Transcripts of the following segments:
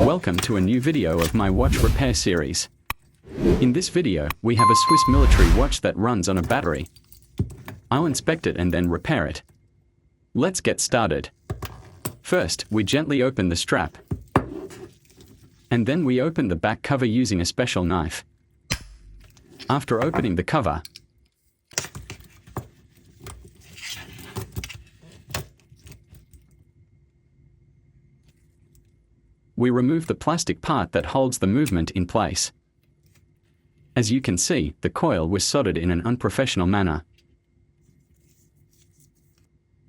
Welcome to a new video of my watch repair series. In this video, we have a Swiss military watch that runs on a battery. I'll inspect it and then repair it. Let's get started. First, we gently open the strap. And then we open the back cover using a special knife. After opening the cover, we remove the plastic part that holds the movement in place. As you can see, the coil was soldered in an unprofessional manner.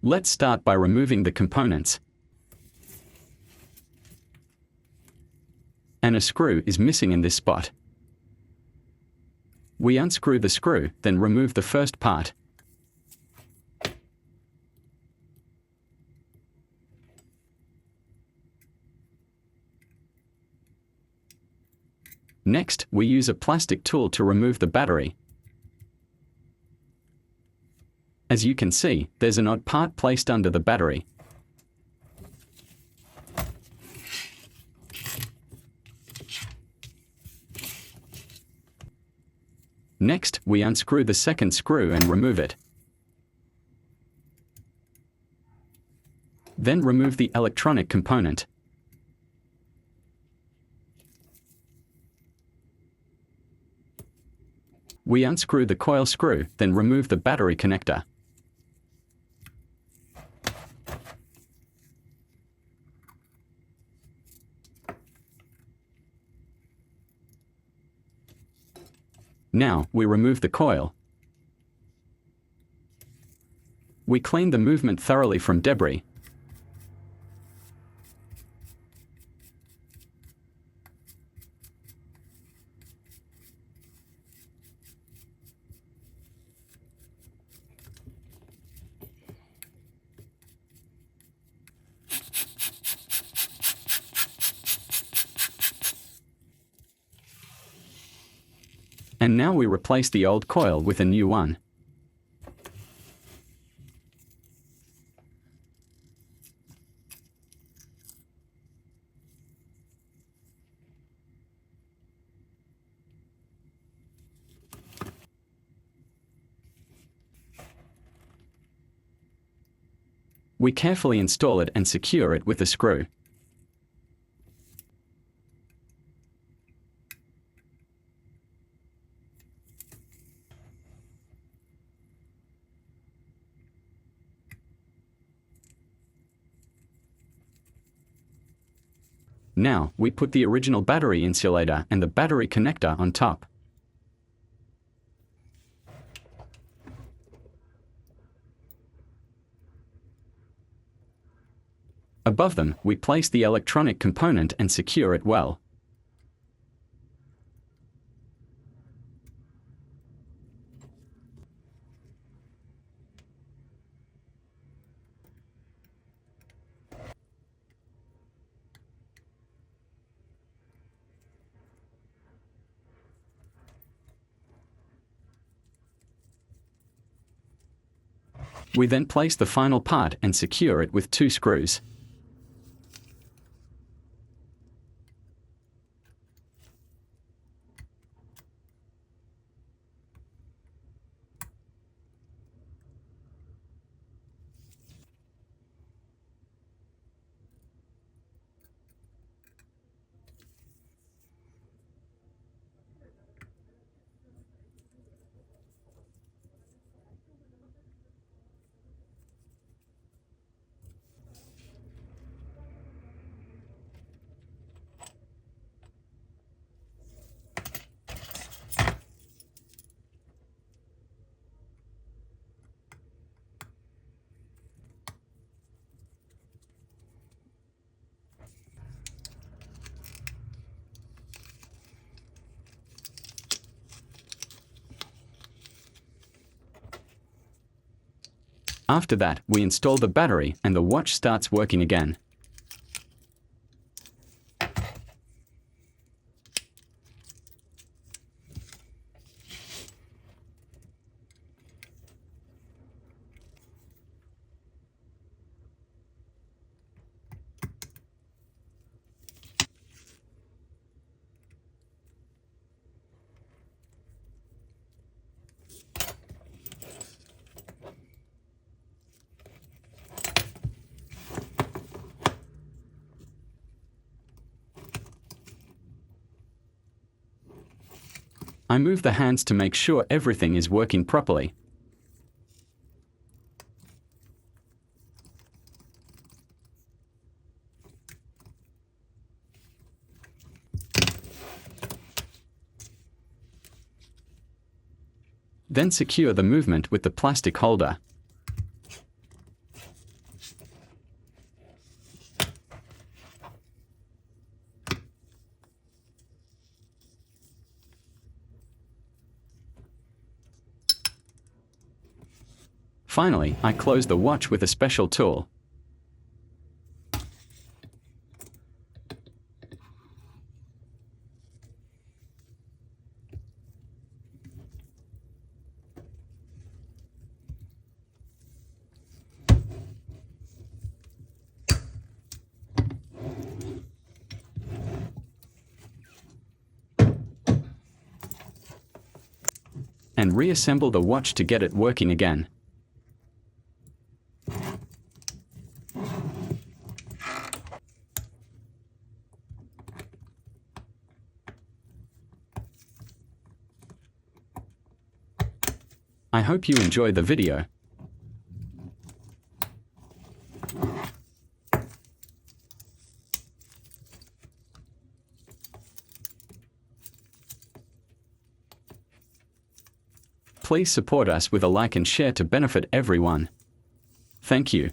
Let's start by removing the components. And a screw is missing in this spot. We unscrew the screw, then remove the first part. Next, we use a plastic tool to remove the battery. As you can see, there's an odd part placed under the battery. Next, we unscrew the second screw and remove it. Then remove the electronic component. We unscrew the coil screw, then remove the battery connector. Now, we remove the coil. We clean the movement thoroughly from debris. And now we replace the old coil with a new one. We carefully install it and secure it with a screw. Now, we put the original battery insulator and the battery connector on top. Above them, we place the electronic component and secure it well. We then place the final part and secure it with 2 screws. After that, we install the battery and the watch starts working again. I move the hands to make sure everything is working properly. Then secure the movement with the plastic holder. Finally, I close the watch with a special tool. And reassemble the watch to get it working again. I hope you enjoyed the video. Please support us with a like and share to benefit everyone. Thank you.